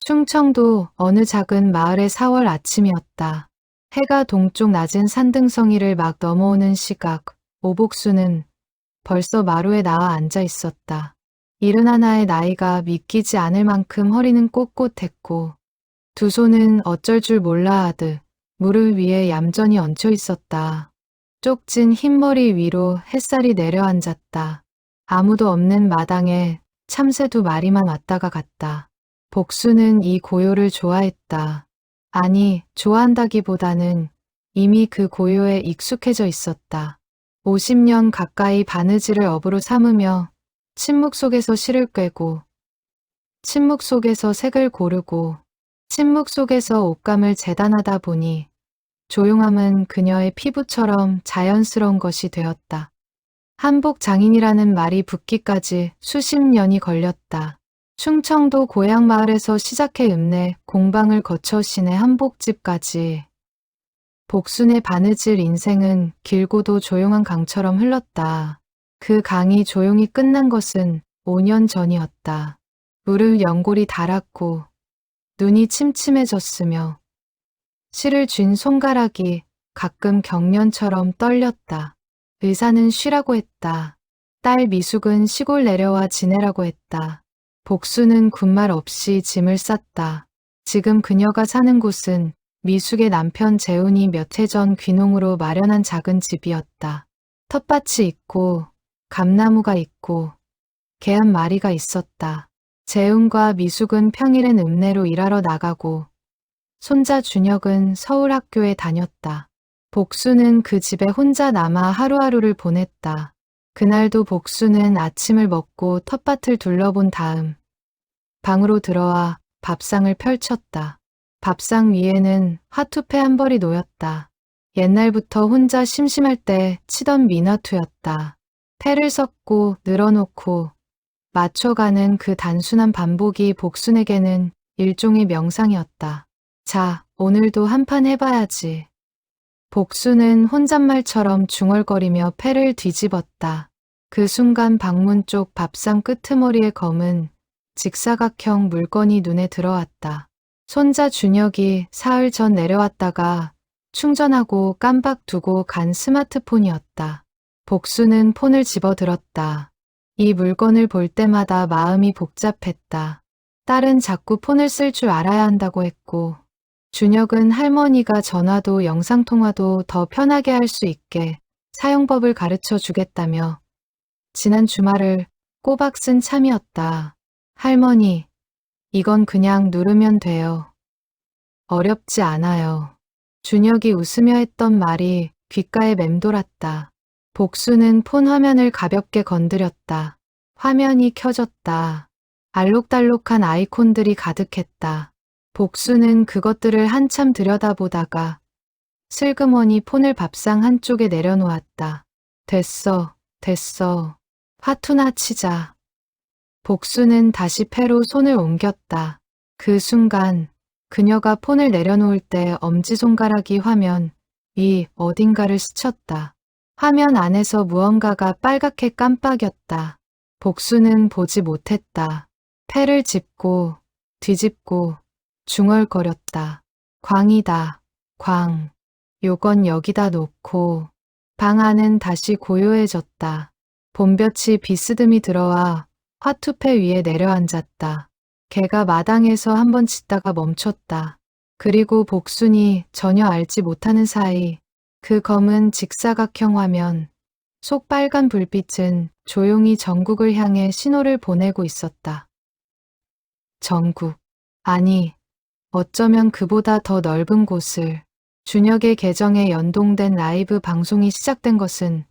충청도 어느 작은 마을의 4월 아침이었다. 해가 동쪽 낮은 산등성이를 막 넘어오는 시각, 오복수는 벌써 마루에 나와 앉아 있었다. 71의 나이가 믿기지 않을 만큼 허리는 꼿꼿했고 두 손은 어쩔 줄 몰라 하듯 무릎 위에 얌전히 얹혀 있었다. 쪽진 흰머리 위로 햇살이 내려앉았다. 아무도 없는 마당에 참새 2마리만 왔다가 갔다. 복수는 이 고요를 좋아했다. 아니, 좋아한다기보다는 이미 그 고요에 익숙해져 있었다. 50년 가까이 바느질을 업으로 삼으며 침묵 속에서 실을 꿰고 침묵 속에서 색을 고르고 침묵 속에서 옷감을 재단하다 보니 조용함은 그녀의 피부처럼 자연스러운 것이 되었다. 한복 장인이라는 말이 붙기까지 수십 년이 걸렸다. 충청도 고향 마을에서 시작해 읍내 공방을 거쳐 시내 한복집까지 복순의 바느질 인생은 길고도 조용한 강처럼 흘렀다. 그 강이 조용히 끝난 것은 5년 전이었다. 무릎 연골이 닳았고 눈이 침침해졌으며 실을 쥔 손가락이 가끔 경련처럼 떨렸다. 의사는 쉬라고 했다. 딸 미숙은 시골 내려와 지내라고 했다. 복수는 군말 없이 짐을 쌌다. 지금 그녀가 사는 곳은 미숙의 남편 재훈이 몇 해 전 귀농으로 마련한 작은 집이었다. 텃밭이 있고 감나무가 있고 개 1마리가 있었다. 재훈과 미숙은 평일엔 읍내로 일하러 나가고 손자 준혁은 서울 학교에 다녔다. 복수는 그 집에 혼자 남아 하루하루를 보냈다. 그날도 복수는 아침을 먹고 텃밭을 둘러본 다음 방으로 들어와 밥상을 펼쳤다. 밥상 위에는 화투패 1벌이 놓였다. 옛날부터 혼자 심심할 때 치던 미나투였다. 패를 섞고 늘어놓고 맞춰가는 그 단순한 반복이 복순에게는 일종의 명상이었다. 자, 오늘도 한판 해봐야지. 복수는 혼잣말처럼 중얼거리며 패를 뒤집었다. 그 순간 방문 쪽 밥상 끄트머리의 검은 직사각형 물건이 눈에 들어왔다. 손자 준혁이 사흘 전 내려왔다가 충전하고 깜박 두고 간 스마트폰이었다. 복수는 폰을 집어들었다. 이 물건을 볼 때마다 마음이 복잡했다. 딸은 자꾸 폰을 쓸 줄 알아야 한다고 했고 준혁은 할머니가 전화도 영상통화도 더 편하게 할 수 있게 사용법을 가르쳐 주겠다며 지난 주말을 꼬박 쓴 참이었다. 할머니, 이건 그냥 누르면 돼요. 어렵지 않아요. 준혁이 웃으며 했던 말이 귓가에 맴돌았다. 복수는 폰 화면을 가볍게 건드렸다. 화면이 켜졌다. 알록달록한 아이콘들이 가득했다. 복수는 그것들을 한참 들여다보다가 슬그머니 폰을 밥상 한쪽에 내려놓았다. 됐어, 됐어. 화투나 치자. 복수는 다시 패로 손을 옮겼다. 그 순간 그녀가 폰을 내려놓을 때 엄지손가락이 화면 위 어딘가를 스쳤다. 화면 안에서 무언가가 빨갛게 깜빡였다. 복수는 보지 못했다. 패를 짚고 뒤집고 중얼거렸다. 광이다. 광. 요건 여기다 놓고. 방 안은 다시 고요해졌다. 봄볕이 비스듬히 들어와 화투패 위에 내려앉았다. 개가 마당에서 한번 짖다가 멈췄다. 그리고 복순이 전혀 알지 못하는 사이 그 검은 직사각형 화면, 속 빨간 불빛은 조용히 전국을 향해 신호를 보내고 있었다. 전국. 아니, 어쩌면 그보다 더 넓은 곳을. 준혁의 계정에 연동된 라이브 방송이 시작된 것은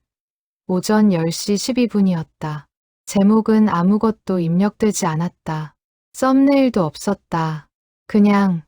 오전 10시 12분이었다. 제목은 아무것도 입력되지 않았다. 썸네일도 없었다. 그냥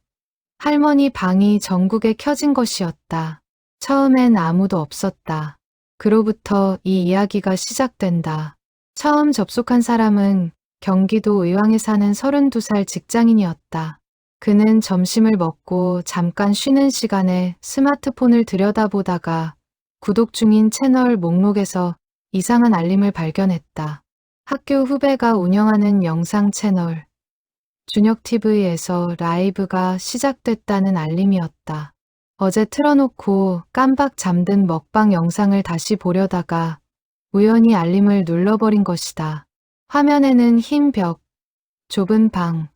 할머니 방이 전국에 켜진 것이었다. 처음엔 아무도 없었다. 그로부터 이 이야기가 시작된다. 처음 접속한 사람은 경기도 의왕에 사는 32살 직장인이었다. 그는 점심을 먹고 잠깐 쉬는 시간에 스마트폰을 들여다보다가 구독 중인 채널 목록에서 이상한 알림을 발견했다. 학교 후배가 운영하는 영상 채널. 준혁 TV에서 라이브가 시작됐다는 알림이었다. 어제 틀어놓고 깜박 잠든 먹방 영상을 다시 보려다가 우연히 알림을 눌러버린 것이다. 화면에는 흰 벽, 좁은 방,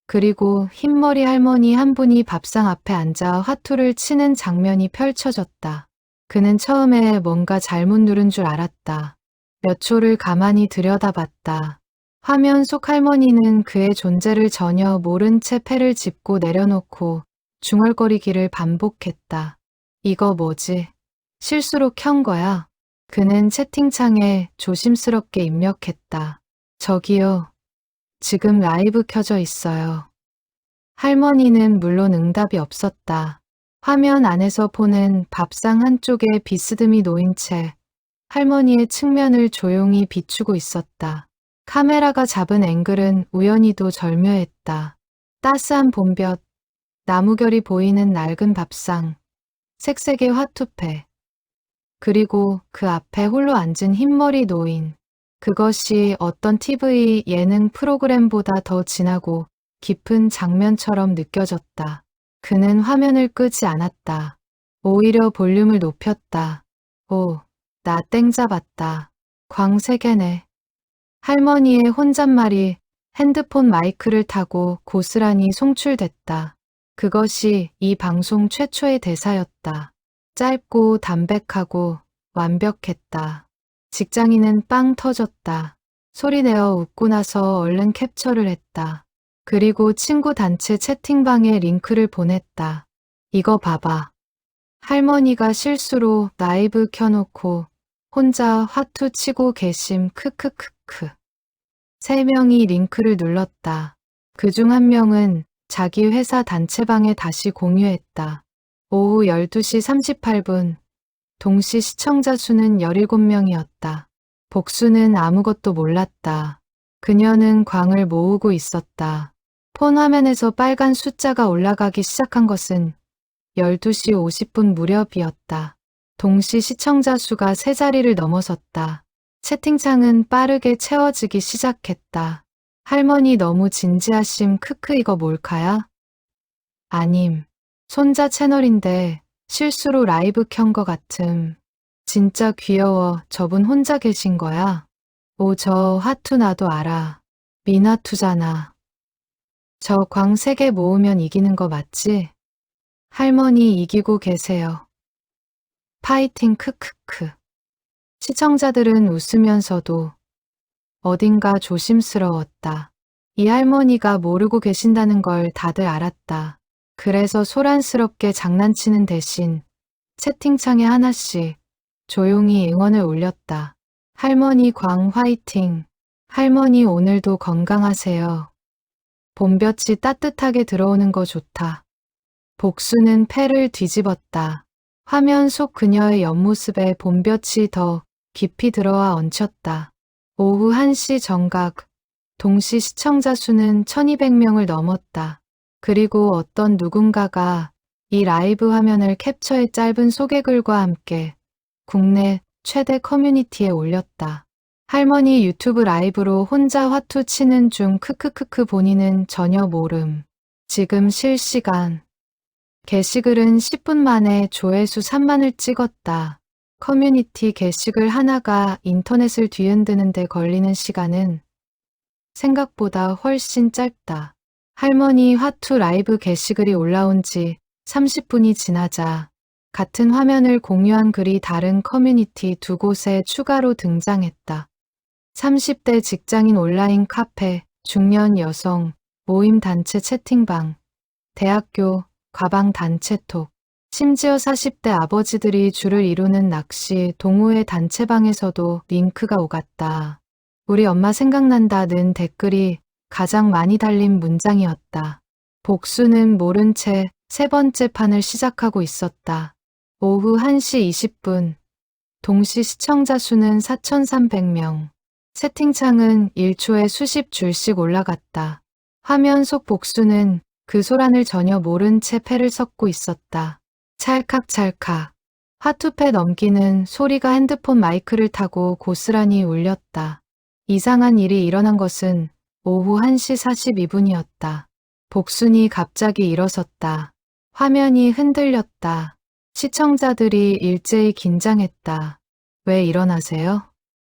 그리고 흰머리 할머니 한 분이 밥상 앞에 앉아 화투를 치는 장면이 펼쳐졌다. 그는 처음에 뭔가 잘못 누른 줄 알았다. 몇 초를 가만히 들여다봤다. 화면 속 할머니는 그의 존재를 전혀 모른 채 패를 짚고 내려놓고 중얼거리기를 반복했다. 이거 뭐지? 실수로 켠 거야? 그는 채팅창에 조심스럽게 입력했다. 저기요. 지금 라이브 켜져 있어요. 할머니는 물론 응답이 없었다. 화면 안에서 폰은 밥상 한쪽에 비스듬히 놓인 채 할머니의 측면을 조용히 비추고 있었다. 카메라가 잡은 앵글은 우연히도 절묘했다. 따스한 봄볕, 나무결이 보이는 낡은 밥상, 색색의 화투패, 그리고 그 앞에 홀로 앉은 흰머리 노인. 그것이 어떤 TV 예능 프로그램보다 더 진하고 깊은 장면처럼 느껴졌다. 그는 화면을 끄지 않았다. 오히려 볼륨을 높였다. 오, 나 땡 잡았다. 광세계네. 할머니의 혼잣말이 핸드폰 마이크를 타고 고스란히 송출됐다. 그것이 이 방송 최초의 대사였다. 짧고 담백하고 완벽했다. 직장인은 빵 터졌다. 소리내어 웃고 나서 얼른 캡처를 했다. 그리고 친구 단체 채팅방에 링크를 보냈다. 이거 봐봐. 할머니가 실수로 라이브 켜놓고 혼자 화투 치고 계심 크크크크. 3명이 링크를 눌렀다. 그중 한 명은 자기 회사 단체방에 다시 공유했다. 오후 12시 38분. 동시 시청자 수는 17명이었다. 복수는 아무것도 몰랐다. 그녀는 광을 모으고 있었다. 폰 화면에서 빨간 숫자가 올라가기 시작한 것은 12시 50분 무렵이었다. 동시 시청자 수가 3자리를 넘어섰다. 채팅창은 빠르게 채워지기 시작했다. 할머니 너무 진지하심 크크 이거 몰카야? 아님. 손자 채널인데 실수로 라이브 켠 거 같음. 진짜 귀여워. 저분 혼자 계신 거야? 오, 저 화투 나도 알아. 미나투잖아. 저 광 3개 모으면 이기는 거 맞지? 할머니 이기고 계세요. 파이팅 크크크. 시청자들은 웃으면서도 어딘가 조심스러웠다. 이 할머니가 모르고 계신다는 걸 다들 알았다. 그래서 소란스럽게 장난치는 대신 채팅창에 하나씩 조용히 응원을 올렸다. 할머니 광 화이팅. 할머니 오늘도 건강하세요. 봄볕이 따뜻하게 들어오는 거 좋다. 복수는 패를 뒤집었다. 화면 속 그녀의 옆모습에 봄볕이 더 깊이 들어와 얹혔다. 오후 1시 정각. 동시 시청자 수는 1200명을 넘었다. 그리고 어떤 누군가가 이 라이브 화면을 캡처해 짧은 소개글과 함께 국내 최대 커뮤니티에 올렸다. 할머니 유튜브 라이브로 혼자 화투 치는 중 크크크크 본인은 전혀 모름. 지금 실시간. 게시글은 10분 만에 조회수 3만을 찍었다. 커뮤니티 게시글 하나가 인터넷을 뒤흔드는 데 걸리는 시간은 생각보다 훨씬 짧다. 할머니 화투 라이브 게시글이 올라온 지 30분이 지나자 같은 화면을 공유한 글이 다른 커뮤니티 2곳에 추가로 등장했다. 30대 직장인 온라인 카페, 중년 여성, 모임 단체 채팅방, 대학교, 가방 단체톡, 심지어 40대 아버지들이 줄을 이루는 낚시, 동호회 단체방에서도 링크가 오갔다. 우리 엄마 생각난다는 댓글이 가장 많이 달린 문장이었다. 복수는 모른 채 3번째 판을 시작하고 있었다. 오후 1시 20분. 동시 시청자 수는 4,300명. 채팅창은 1초에 수십 줄씩 올라갔다. 화면 속 복수는 그 소란을 전혀 모른 채 패를 섞고 있었다. 찰칵찰칵. 화투패 넘기는 소리가 핸드폰 마이크를 타고 고스란히 울렸다. 이상한 일이 일어난 것은 오후 1시 42분이었다. 복순이 갑자기 일어섰다. 화면이 흔들렸다. 시청자들이 일제히 긴장했다. 왜 일어나세요?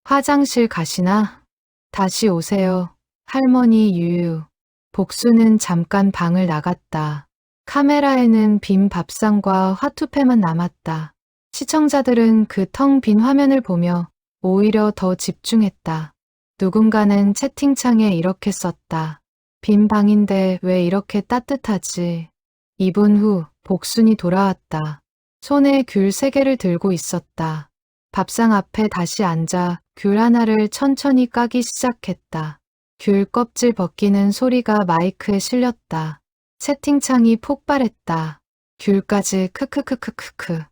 화장실 가시나? 다시 오세요. 할머니 유유. 복순은 잠깐 방을 나갔다. 카메라에는 빈 밥상과 화투패만 남았다. 시청자들은 그 텅 빈 화면을 보며 오히려 더 집중했다. 누군가는 채팅창에 이렇게 썼다. 빈 방인데 왜 이렇게 따뜻하지? 2분 후 복순이 돌아왔다. 손에 귤 3개를 들고 있었다. 밥상 앞에 다시 앉아 귤 하나를 천천히 까기 시작했다. 귤 껍질 벗기는 소리가 마이크에 실렸다. 채팅창이 폭발했다. 귤까지 크크크크크크.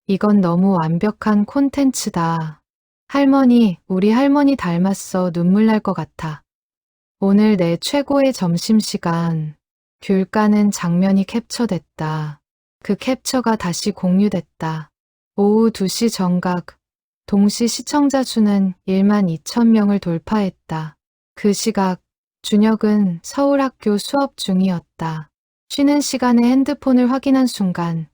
이건 너무 완벽한 콘텐츠다. 할머니, 우리 할머니 닮았어. 눈물 날 것 같아. 오늘 내 최고의 점심시간. 귤 까는 장면이 캡처됐다. 그 캡처가 다시 공유됐다. 오후 2시 정각. 동시 시청자 수는 1만 2천 명을 돌파했다. 그 시각, 준혁은 서울학교 수업 중이었다. 쉬는 시간에 핸드폰을 확인한 순간,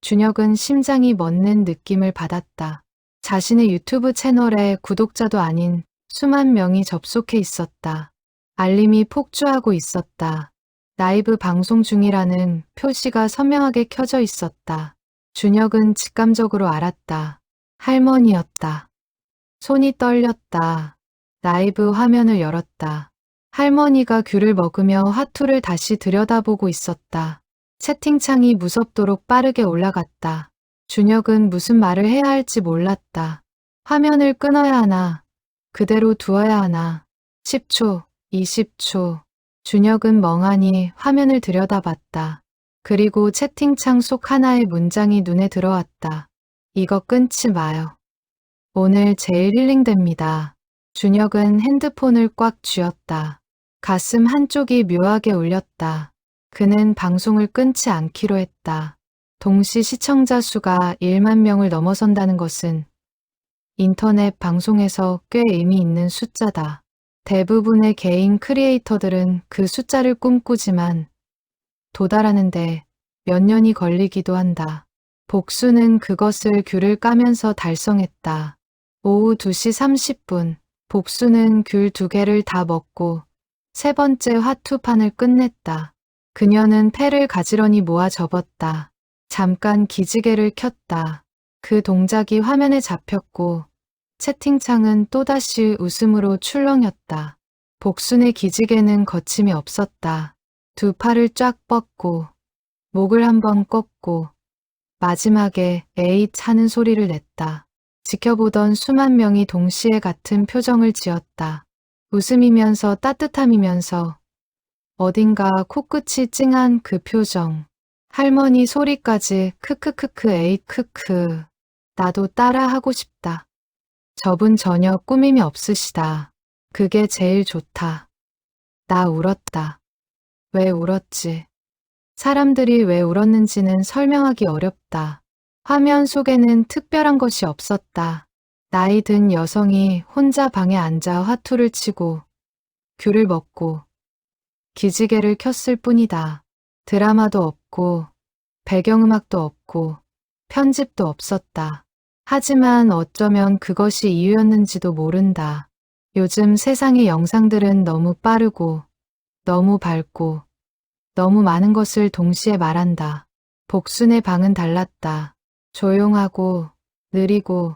준혁은 심장이 멎는 느낌을 받았다. 자신의 유튜브 채널에 구독자도 아닌 수만 명이 접속해 있었다. 알림이 폭주하고 있었다. 라이브 방송 중이라는 표시가 선명하게 켜져 있었다. 준혁은 직감적으로 알았다. 할머니였다. 손이 떨렸다. 라이브 화면을 열었다. 할머니가 귤을 먹으며 화투를 다시 들여다보고 있었다. 채팅창이 무섭도록 빠르게 올라갔다. 준혁은 무슨 말을 해야 할지 몰랐다. 화면을 끊어야 하나, 그대로 두어야 하나. 10초, 20초. 준혁은 멍하니 화면을 들여다봤다. 그리고 채팅창 속 하나의 문장이 눈에 들어왔다. 이거 끊지 마요. 오늘 제일 힐링됩니다. 준혁은 핸드폰을 꽉 쥐었다. 가슴 한쪽이 묘하게 울렸다. 그는 방송을 끊지 않기로 했다. 동시 시청자 수가 1만 명을 넘어선다는 것은 인터넷 방송에서 꽤 의미 있는 숫자다. 대부분의 개인 크리에이터들은 그 숫자를 꿈꾸지만 도달하는데 몇 년이 걸리기도 한다. 복수는 그것을 귤을 까면서 달성했다. 오후 2시 30분, 복수는 귤 2개를 다 먹고 3번째 화투판을 끝냈다. 그녀는 패를 가지런히 모아 접었다. 잠깐 기지개를 켰다. 그 동작이 화면에 잡혔고 채팅창은 또다시 웃음으로 출렁였다. 복순의 기지개는 거침이 없었다. 2 팔을 쫙 뻗고 목을 한번 꺾고 마지막에 에잇 하는 소리를 냈다. 지켜보던 수만 명이 동시에 같은 표정을 지었다. 웃음이면서 따뜻함이면서 어딘가 코끝이 찡한 그 표정. 할머니 소리까지 크크크크 에잇 크크. 나도 따라 하고 싶다. 저분 전혀 꾸밈이 없으시다. 그게 제일 좋다. 나 울었다. 왜 울었지? 사람들이 왜 울었는지는 설명하기 어렵다. 화면 속에는 특별한 것이 없었다. 나이 든 여성이 혼자 방에 앉아 화투를 치고 귤을 먹고 기지개를 켰을 뿐이다. 드라마도 없고 배경음악도 없고 편집도 없었다. 하지만 어쩌면 그것이 이유였는지도 모른다. 요즘 세상의 영상들은 너무 빠르고 너무 밝고 너무 많은 것을 동시에 말한다. 복순의 방은 달랐다. 조용하고 느리고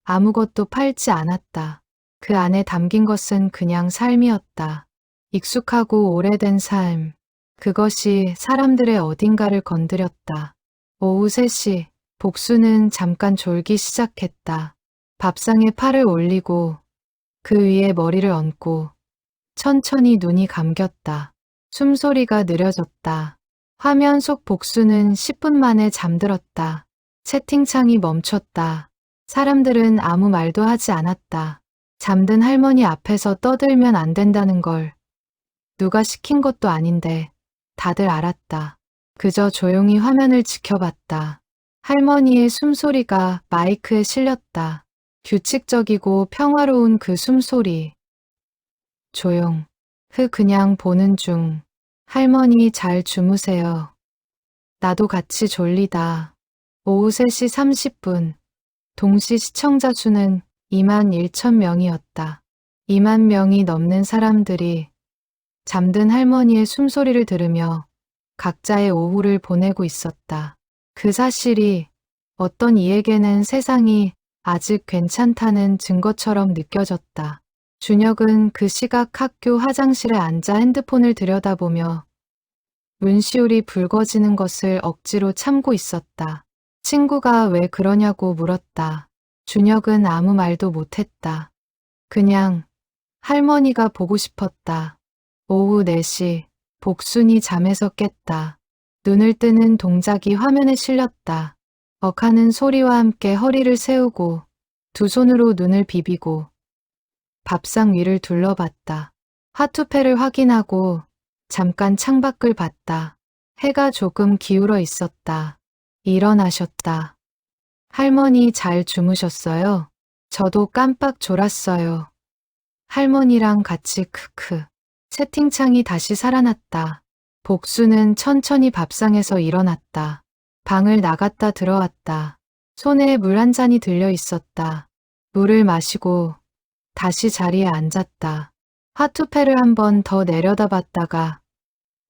아무것도 팔지 않았다. 그 안에 담긴 것은 그냥 삶이었다. 익숙하고 오래된 삶. 그것이 사람들의 어딘가를 건드렸다. 오후 3시, 복수는 잠깐 졸기 시작했다. 밥상에 팔을 올리고 그 위에 머리를 얹고 천천히 눈이 감겼다. 숨소리가 느려졌다. 화면 속 복수는 10분 만에 잠들었다. 채팅창이 멈췄다. 사람들은 아무 말도 하지 않았다. 잠든 할머니 앞에서 떠들면 안 된다는 걸 누가 시킨 것도 아닌데 다들 알았다. 그저 조용히 화면을 지켜봤다. 할머니의 숨소리가 마이크에 실렸다. 규칙적이고 평화로운 그 숨소리. 조용. 그냥 보는 중. 할머니 잘 주무세요. 나도 같이 졸리다. 오후 3시 30분. 동시 시청자 수는 2만 1천 명이었다. 2만 명이 넘는 사람들이 잠든 할머니의 숨소리를 들으며 각자의 오후를 보내고 있었다. 그 사실이 어떤 이에게는 세상이 아직 괜찮다는 증거처럼 느껴졌다. 준혁은 그 시각 학교 화장실에 앉아 핸드폰을 들여다보며 눈시울이 붉어지는 것을 억지로 참고 있었다. 친구가 왜 그러냐고 물었다. 준혁은 아무 말도 못했다. 그냥 할머니가 보고 싶었다. 오후 4시 복순이 잠에서 깼다. 눈을 뜨는 동작이 화면에 실렸다. 억하는 소리와 함께 허리를 세우고 두 손으로 눈을 비비고 밥상 위를 둘러봤다. 화투패를 확인하고 잠깐 창밖을 봤다. 해가 조금 기울어 있었다. 일어나셨다. 할머니 잘 주무셨어요? 저도 깜빡 졸았어요. 할머니랑 같이 크크. 채팅창이 다시 살아났다. 복수는 천천히 밥상에서 일어났다. 방을 나갔다 들어왔다. 손에 물 한 잔이 들려 있었다. 물을 마시고 다시 자리에 앉았다. 화투패를 한 번 더 내려다봤다가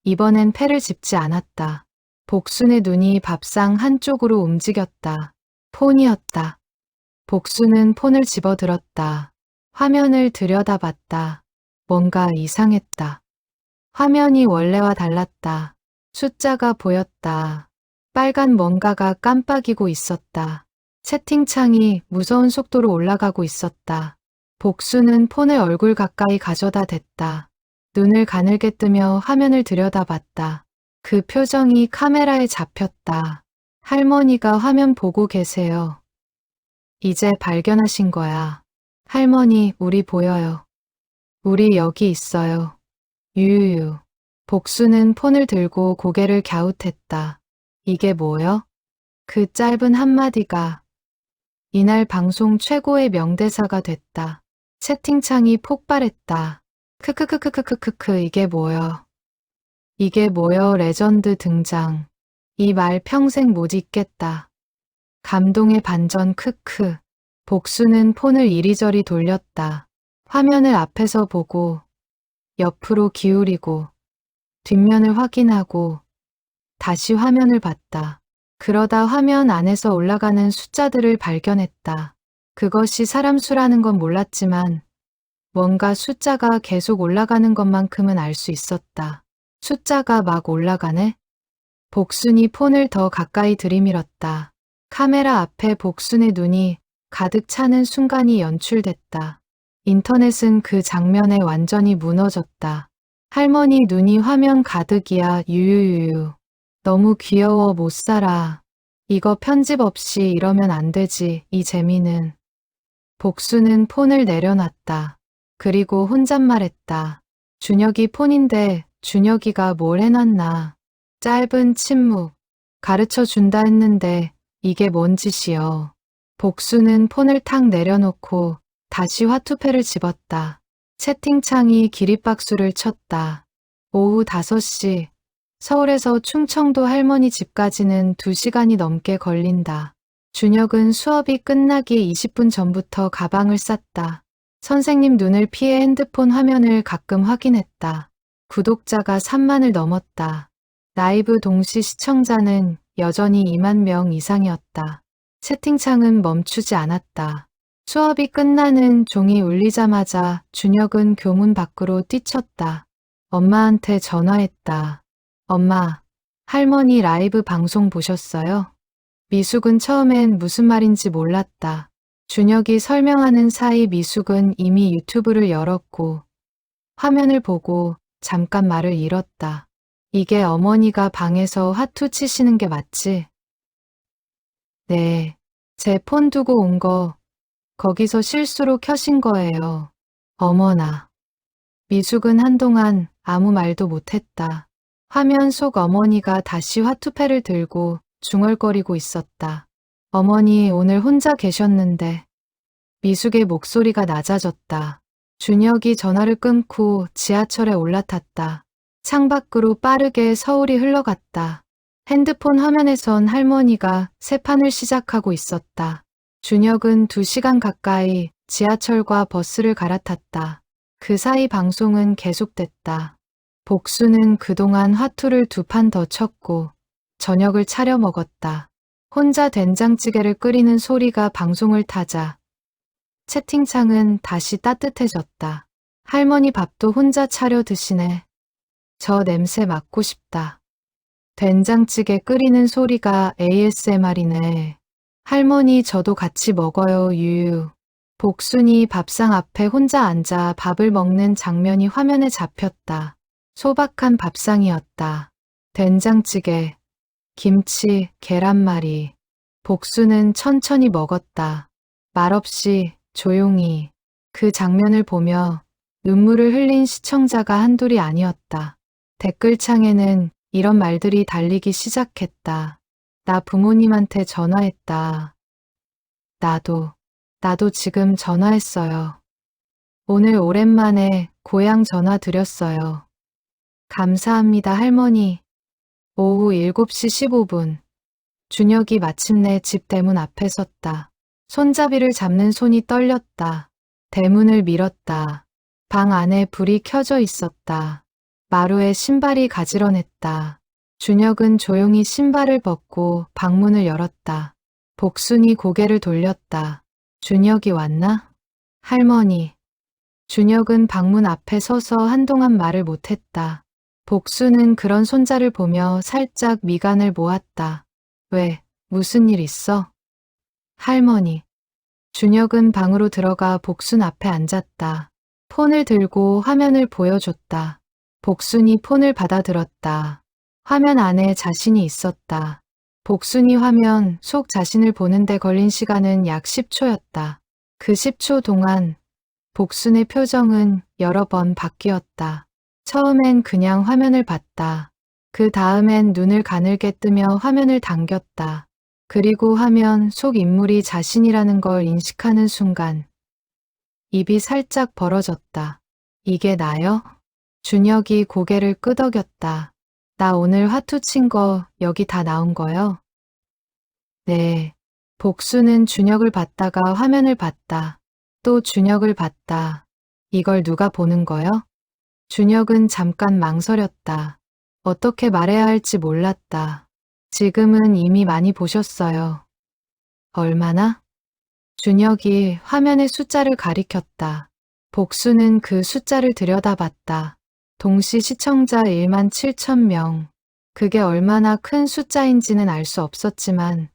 이번엔 패를 짚지 않았다. 복순의 눈이 밥상 한쪽으로 움직였다. 폰이었다. 복순은 폰을 집어들었다. 화면을 들여다봤다. 뭔가 이상했다. 화면이 원래와 달랐다. 숫자가 보였다. 빨간 뭔가가 깜빡이고 있었다. 채팅창이 무서운 속도로 올라가고 있었다. 복수는 폰을 얼굴 가까이 가져다 댔다. 눈을 가늘게 뜨며 화면을 들여다봤다. 그 표정이 카메라에 잡혔다. 할머니가 화면 보고 계세요. 이제 발견하신 거야. 할머니, 우리 보여요. 우리 여기 있어요. 유유유. 복수는 폰을 들고 고개를 갸웃했다. 이게 뭐요? 그 짧은 한마디가 이날 방송 최고의 명대사가 됐다. 채팅창이 폭발했다. 크크크크크크크크 이게 뭐여. 이게 뭐여 레전드 등장. 이 말 평생 못 잊겠다. 감동의 반전 크크. 복수는 폰을 이리저리 돌렸다. 화면을 앞에서 보고 옆으로 기울이고 뒷면을 확인하고 다시 화면을 봤다. 그러다 화면 안에서 올라가는 숫자들을 발견했다. 그것이 사람 수라는 건 몰랐지만 뭔가 숫자가 계속 올라가는 것만큼은 알 수 있었다. 숫자가 막 올라가네? 복순이 폰을 더 가까이 들이밀었다. 카메라 앞에 복순의 눈이 가득 차는 순간이 연출됐다. 인터넷은 그 장면에 완전히 무너졌다. 할머니 눈이 화면 가득이야 유유유유. 너무 귀여워 못 살아. 이거 편집 없이 이러면 안 되지 이 재미는. 복수는 폰을 내려놨다. 그리고 혼잣말했다. 준혁이 폰인데 준혁이가 뭘 해놨나. 짧은 침묵. 가르쳐 준다 했는데 이게 뭔 짓이여. 복수는 폰을 탁 내려놓고 다시 화투패를 집었다. 채팅창이 기립박수를 쳤다. 오후 5시. 서울에서 충청도 할머니 집까지는 2시간이 넘게 걸린다. 준혁은 수업이 끝나기 20분 전부터 가방을 쌌다. 선생님 눈을 피해 핸드폰 화면을 가끔 확인했다. 구독자가 3만을 넘었다. 라이브 동시 시청자는 여전히 2만 명 이상이었다. 채팅창은 멈추지 않았다. 수업이 끝나는 종이 울리자마자 준혁은 교문 밖으로 뛰쳤다. 엄마한테 전화했다. 엄마, 할머니 라이브 방송 보셨어요? 미숙은 처음엔 무슨 말인지 몰랐다. 준혁이 설명하는 사이 미숙은 이미 유튜브를 열었고 화면을 보고 잠깐 말을 잃었다. 이게 어머니가 방에서 화투 치시는 게 맞지? 네, 제 폰 두고 온 거 거기서 실수로 켜신 거예요. 어머나. 미숙은 한동안 아무 말도 못했다. 화면 속 어머니가 다시 화투패를 들고 중얼거리고 있었다. 어머니 오늘 혼자 계셨는데. 미숙의 목소리가 낮아졌다. 준혁이 전화를 끊고 지하철에 올라탔다. 창밖으로 빠르게 서울이 흘러갔다. 핸드폰 화면에선 할머니가 새 판을 시작하고 있었다. 준혁은 2시간 가까이 지하철과 버스를 갈아탔다. 그 사이 방송은 계속됐다. 복수는 그동안 화투를 2판 더 쳤고 저녁을 차려 먹었다. 혼자 된장찌개를 끓이는 소리가 방송을 타자 채팅창은 다시 따뜻해졌다. 할머니 밥도 혼자 차려 드시네. 저 냄새 맡고 싶다. 된장찌개 끓이는 소리가 ASMR이네. 할머니 저도 같이 먹어요 유유. 복순이 밥상 앞에 혼자 앉아 밥을 먹는 장면이 화면에 잡혔다. 소박한 밥상이었다. 된장찌개, 김치, 계란말이. 복수는 천천히 먹었다. 말없이 조용히. 그 장면을 보며 눈물을 흘린 시청자가 한둘이 아니었다. 댓글창에는 이런 말들이 달리기 시작했다. 나 부모님한테 전화했다. 나도 지금 전화했어요. 오늘 오랜만에 고향 전화 드렸어요. 감사합니다 할머니. 오후 7시 15분. 준혁이 마침내 집 대문 앞에 섰다. 손잡이를 잡는 손이 떨렸다. 대문을 밀었다. 방 안에 불이 켜져 있었다. 마루에 신발이 가지런했다. 준혁은 조용히 신발을 벗고 방문을 열었다. 복순이 고개를 돌렸다. 준혁이 왔나? 할머니. 준혁은 방문 앞에 서서 한동안 말을 못했다. 복수는 그런 손자를 보며 살짝 미간을 모았다. 왜, 무슨 일 있어? 할머니. 준혁은 방으로 들어가 복순 앞에 앉았다. 폰을 들고 화면을 보여줬다. 복순이 폰을 받아들었다. 화면 안에 자신이 있었다. 복순이 화면 속 자신을 보는데 걸린 시간은 약 10초였다. 그 10초 동안 복순의 표정은 여러 번 바뀌었다. 처음엔 그냥 화면을 봤다. 그 다음엔 눈을 가늘게 뜨며 화면을 당겼다. 그리고 화면 속 인물이 자신이라는 걸 인식하는 순간 입이 살짝 벌어졌다. 이게 나요? 준혁이 고개를 끄덕였다. 나 오늘 화투 친 거 여기 다 나온 거요? 네. 복수는 준혁을 봤다가 화면을 봤다. 또 준혁을 봤다. 이걸 누가 보는 거요? 준혁은 잠깐 망설였다. 어떻게 말해야 할지 몰랐다. 지금은 이미 많이 보셨어요. 얼마나? 준혁이 화면의 숫자를 가리켰다. 복수는 그 숫자를 들여다봤다. 동시 시청자 1만 7천 명. 그게 얼마나 큰 숫자인지는 알 수 없었지만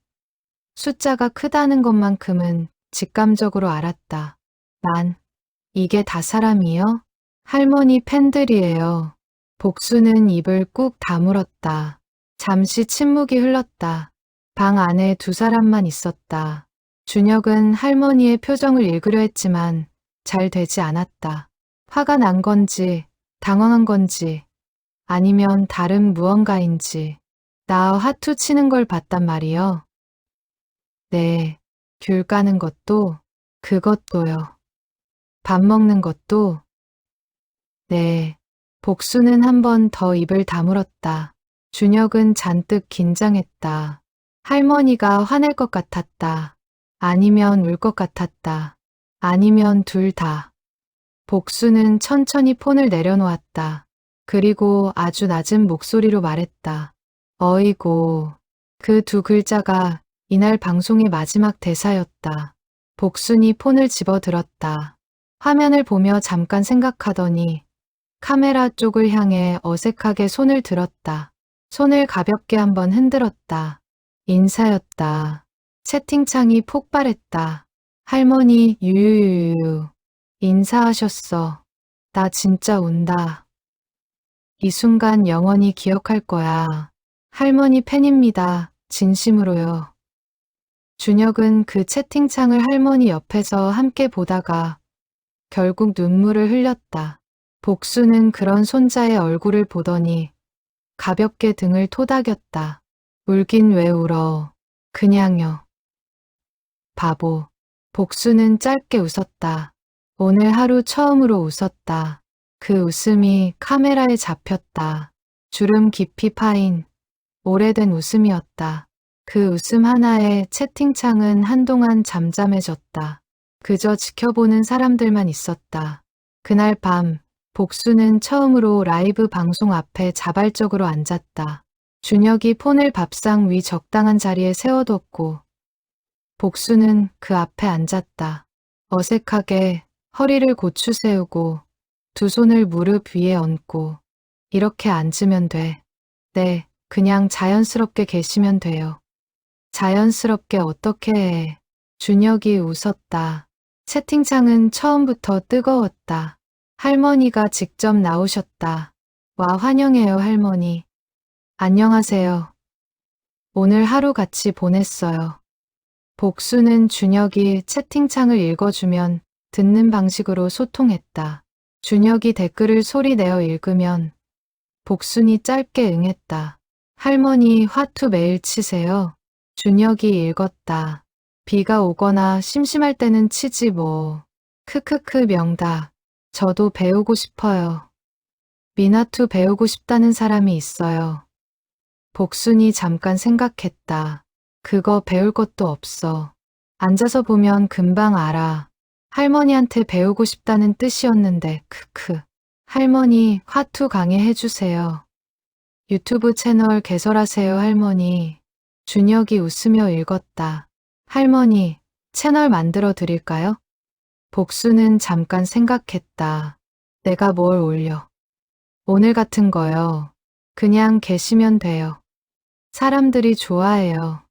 숫자가 크다는 것만큼은 직감적으로 알았다. 이게 다 사람이요? 할머니 팬들이에요. 복수는 입을 꾹 다물었다. 잠시 침묵이 흘렀다. 방 안에 2사람만 있었다. 준혁은 할머니의 표정을 읽으려 했지만 잘 되지 않았다. 화가 난 건지, 당황한 건지, 아니면 다른 무언가인지. 나 화투 치는 걸 봤단 말이요. 네, 귤 까는 것도, 그것도요. 밥 먹는 것도, 네. 복수는 한 번 더 입을 다물었다. 준혁은 잔뜩 긴장했다. 할머니가 화낼 것 같았다. 아니면 울 것 같았다. 아니면 둘 다. 복수는 천천히 폰을 내려놓았다. 그리고 아주 낮은 목소리로 말했다. 어이고. 그 2글자가 이날 방송의 마지막 대사였다. 복순이 폰을 집어들었다. 화면을 보며 잠깐 생각하더니 카메라 쪽을 향해 어색하게 손을 들었다. 손을 가볍게 한번 흔들었다. 인사였다. 채팅창이 폭발했다. 할머니 유유유유. 인사하셨어. 나 진짜 운다. 이 순간 영원히 기억할 거야. 할머니 팬입니다. 진심으로요. 준혁은 그 채팅창을 할머니 옆에서 함께 보다가 결국 눈물을 흘렸다. 복수는 그런 손자의 얼굴을 보더니 가볍게 등을 토닥였다. 울긴 왜 울어. 그냥요. 바보. 복수는 짧게 웃었다. 오늘 하루 처음으로 웃었다. 그 웃음이 카메라에 잡혔다. 주름 깊이 파인 오래된 웃음이었다. 그 웃음 하나에 채팅창은 한동안 잠잠해졌다. 그저 지켜보는 사람들만 있었다. 그날 밤, 복수는 처음으로 라이브 방송 앞에 자발적으로 앉았다. 준혁이 폰을 밥상 위 적당한 자리에 세워뒀고, 복수는 그 앞에 앉았다. 어색하게 허리를 고추 세우고, 두 손을 무릎 위에 얹고, 이렇게 앉으면 돼. 네, 그냥 자연스럽게 계시면 돼요. 자연스럽게 어떻게 해. 준혁이 웃었다. 채팅창은 처음부터 뜨거웠다. 할머니가 직접 나오셨다. 와, 환영해요, 할머니. 안녕하세요. 오늘 하루 같이 보냈어요. 복수는 준혁이 채팅창을 읽어주면 듣는 방식으로 소통했다. 준혁이 댓글을 소리 내어 읽으면 복순이 짧게 응했다. 할머니 화투 매일 치세요? 준혁이 읽었다. 비가 오거나 심심할 때는 치지 뭐. 크크크 명다. 저도 배우고 싶어요. 미나투 배우고 싶다는 사람이 있어요. 복순이 잠깐 생각했다. 그거 배울 것도 없어. 앉아서 보면 금방 알아. 할머니한테 배우고 싶다는 뜻이었는데 크크. 할머니 화투 강의 해주세요. 유튜브 채널 개설하세요 할머니. 준혁이 웃으며 읽었다. 할머니, 채널 만들어 드릴까요? 복수는 잠깐 생각했다. 내가 뭘 올려? 오늘 같은 거요. 그냥 계시면 돼요. 사람들이 좋아해요.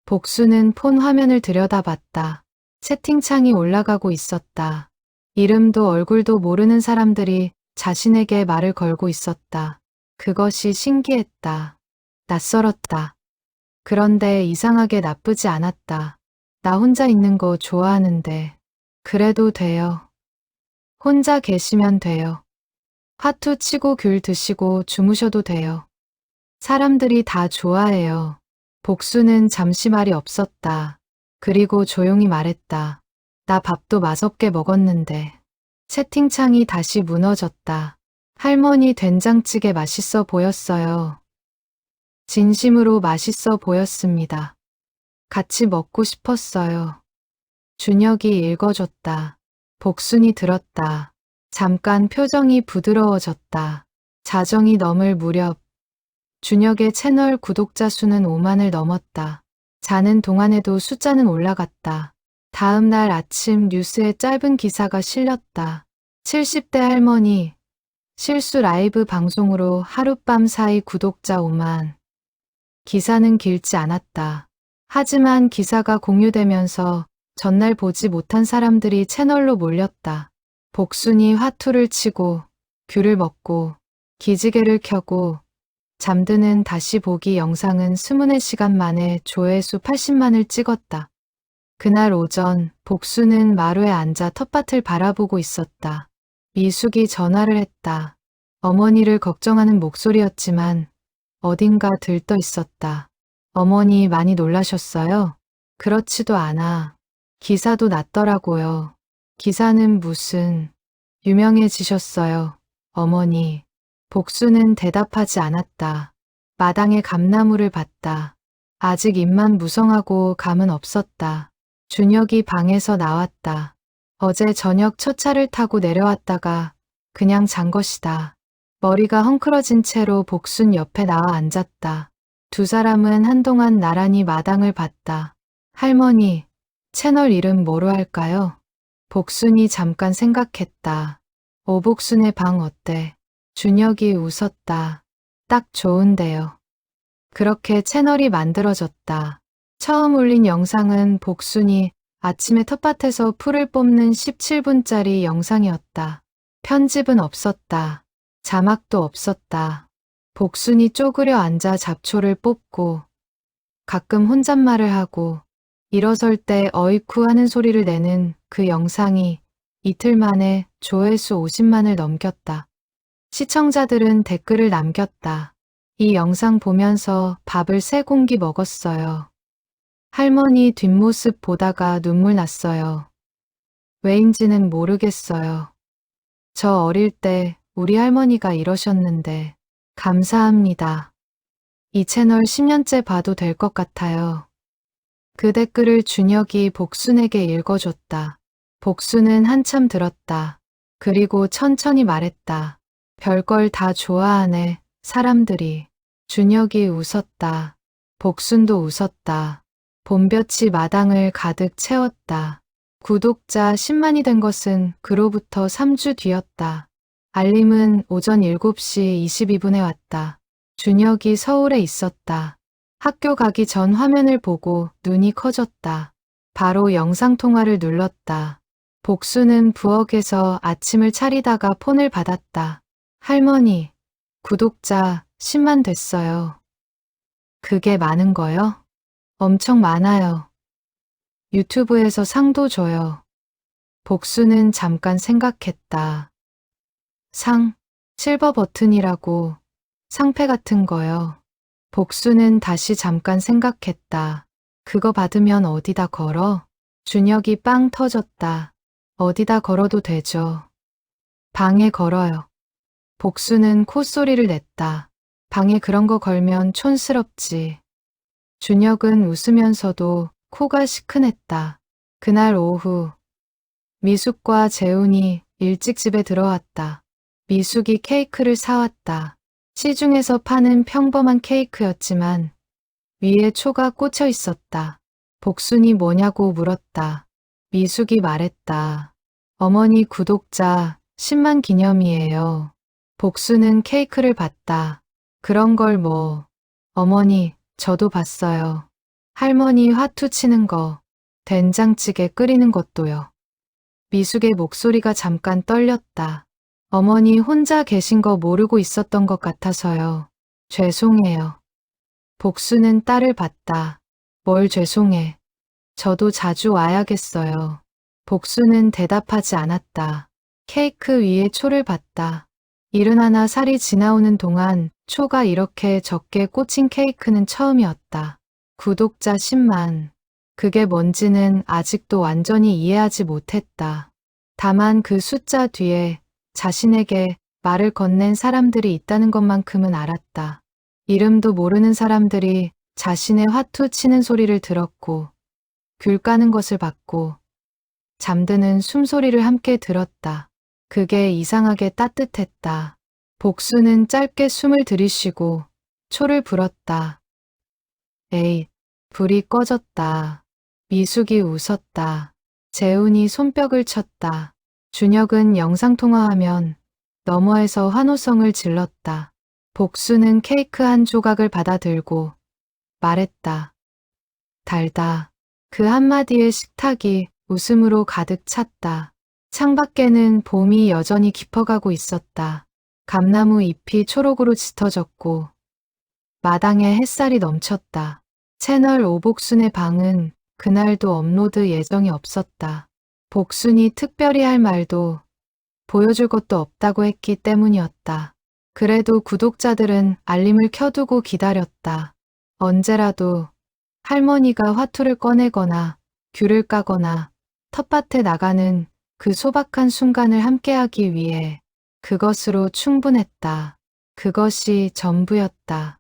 복수는 폰 화면을 들여다봤다. 채팅창이 올라가고 있었다. 이름도 얼굴도 모르는 사람들이 자신에게 말을 걸고 있었다. 그것이 신기했다. 낯설었다. 그런데 이상하게 나쁘지 않았다. 나 혼자 있는 거 좋아하는데. 그래도 돼요. 혼자 계시면 돼요. 화투 치고 귤 드시고 주무셔도 돼요. 사람들이 다 좋아해요. 복수는 잠시 말이 없었다. 그리고 조용히 말했다. 나 밥도 맛없게 먹었는데. 채팅창이 다시 무너졌다. 할머니 된장찌개 맛있어 보였어요. 진심으로 맛있어 보였습니다. 같이 먹고 싶었어요. 준혁이 읽어줬다. 복순이 들었다. 잠깐 표정이 부드러워졌다. 자정이 넘을 무렵 준혁의 채널 구독자 수는 5만을 넘었다. 자는 동안에도 숫자는 올라갔다. 다음 날 아침 뉴스에 짧은 기사가 실렸다. 70대 할머니 실수 라이브 방송으로 하룻밤 사이 구독자 5만. 기사는 길지 않았다. 하지만 기사가 공유되면서 전날 보지 못한 사람들이 채널로 몰렸다. 복순이 화투를 치고 귤을 먹고 기지개를 켜고 잠드는 다시 보기 영상은 24시간 만에 조회수 80만을 찍었다. 그날 오전 복수는 마루에 앉아 텃밭을 바라보고 있었다. 미숙이 전화를 했다. 어머니를 걱정하는 목소리였지만 어딘가 들떠 있었다. 어머니 많이 놀라셨어요? 그렇지도 않아. 기사도 났더라고요. 기사는 무슨 유명해지셨어요. 어머니. 복수는 대답하지 않았다. 마당에 감나무를 봤다. 아직 입만 무성하고 감은 없었다. 준혁이 방에서 나왔다. 어제 저녁 첫 차를 타고 내려왔다가 그냥 잔 것이다. 머리가 헝클어진 채로 복순 옆에 나와 앉았다. 두 사람은 한동안 나란히 마당을 봤다. 할머니, 채널 이름 뭐로 할까요? 복순이 잠깐 생각했다. 오복순의 방 어때? 준혁이 웃었다. 딱 좋은데요. 그렇게 채널이 만들어졌다. 처음 올린 영상은 복순이 아침에 텃밭에서 풀을 뽑는 17분짜리 영상이었다. 편집은 없었다. 자막도 없었다. 복순이 쪼그려 앉아 잡초를 뽑고 가끔 혼잣말을 하고 일어설 때 어이쿠 하는 소리를 내는 그 영상이 이틀 만에 조회수 50만을 넘겼다. 시청자들은 댓글을 남겼다. 이 영상 보면서 밥을 3공기 먹었어요. 할머니 뒷모습 보다가 눈물 났어요. 왜인지는 모르겠어요. 저 어릴 때 우리 할머니가 이러셨는데 감사합니다. 이 채널 10년째 봐도 될 것 같아요. 그 댓글을 준혁이 복순에게 읽어줬다. 복순은 한참 들었다. 그리고 천천히 말했다. 별걸 다 좋아하네, 사람들이. 준혁이 웃었다. 복순도 웃었다. 봄볕이 마당을 가득 채웠다. 구독자 10만이 된 것은 그로부터 3주 뒤였다. 알림은 오전 7시 22분에 왔다. 준혁이 서울에 있었다. 학교 가기 전 화면을 보고 눈이 커졌다. 바로 영상통화를 눌렀다. 복수는 부엌에서 아침을 차리다가 폰을 받았다. 할머니, 구독자 10만 됐어요. 그게 많은 거요? 엄청 많아요. 유튜브에서 상도 줘요. 복수는 잠깐 생각했다. 상, 실버 버튼이라고 상패 같은 거요. 복수는 다시 잠깐 생각했다. 그거 받으면 어디다 걸어? 준혁이 빵 터졌다. 어디다 걸어도 되죠. 방에 걸어요. 복수는 콧소리를 냈다. 방에 그런 거 걸면 촌스럽지. 준혁은 웃으면서도 코가 시큰했다. 그날 오후 미숙과 재훈이 일찍 집에 들어왔다. 미숙이 케이크를 사왔다. 시중에서 파는 평범한 케이크였지만 위에 초가 꽂혀 있었다. 복순이 뭐냐고 물었다. 미숙이 말했다. 어머니 구독자 10만 기념이에요. 복순은 케이크를 봤다. 그런 걸 뭐. 어머니, 저도 봤어요. 할머니 화투 치는 거, 된장찌개 끓이는 것도요. 미숙의 목소리가 잠깐 떨렸다. 어머니 혼자 계신 거 모르고 있었던 것 같아서요. 죄송해요. 복수는 딸을 봤다. 뭘 죄송해. 저도 자주 와야겠어요. 복수는 대답하지 않았다. 케이크 위에 초를 봤다. 71살이 지나오는 동안 초가 이렇게 적게 꽂힌 케이크는 처음이었다. 구독자 10만. 그게 뭔지는 아직도 완전히 이해하지 못했다. 다만 그 숫자 뒤에 자신에게 말을 건넨 사람들이 있다는 것만큼은 알았다. 이름도 모르는 사람들이 자신의 화투 치는 소리를 들었고, 귤 까는 것을 봤고, 잠드는 숨소리를 함께 들었다. 그게 이상하게 따뜻했다. 복수는 짧게 숨을 들이쉬고 초를 불었다. 에잇, 불이 꺼졌다. 미숙이 웃었다. 재훈이 손뼉을 쳤다. 준혁은 영상통화하면 너머에서 환호성을 질렀다. 복수는 케이크 한 조각을 받아들고 말했다. 달다. 그 한마디의 식탁이 웃음으로 가득 찼다. 창밖에는 봄이 여전히 깊어가고 있었다. 감나무 잎이 초록으로 짙어졌고 마당에 햇살이 넘쳤다. 채널 5 복순의 방은 그날도 업로드 예정이 없었다. 복순이 특별히 할 말도 보여줄 것도 없다고 했기 때문이었다. 그래도 구독자들은 알림을 켜두고 기다렸다. 언제라도 할머니가 화투를 꺼내거나 귤을 까거나 텃밭에 나가는 그 소박한 순간을 함께하기 위해 그것으로 충분했다. 그것이 전부였다.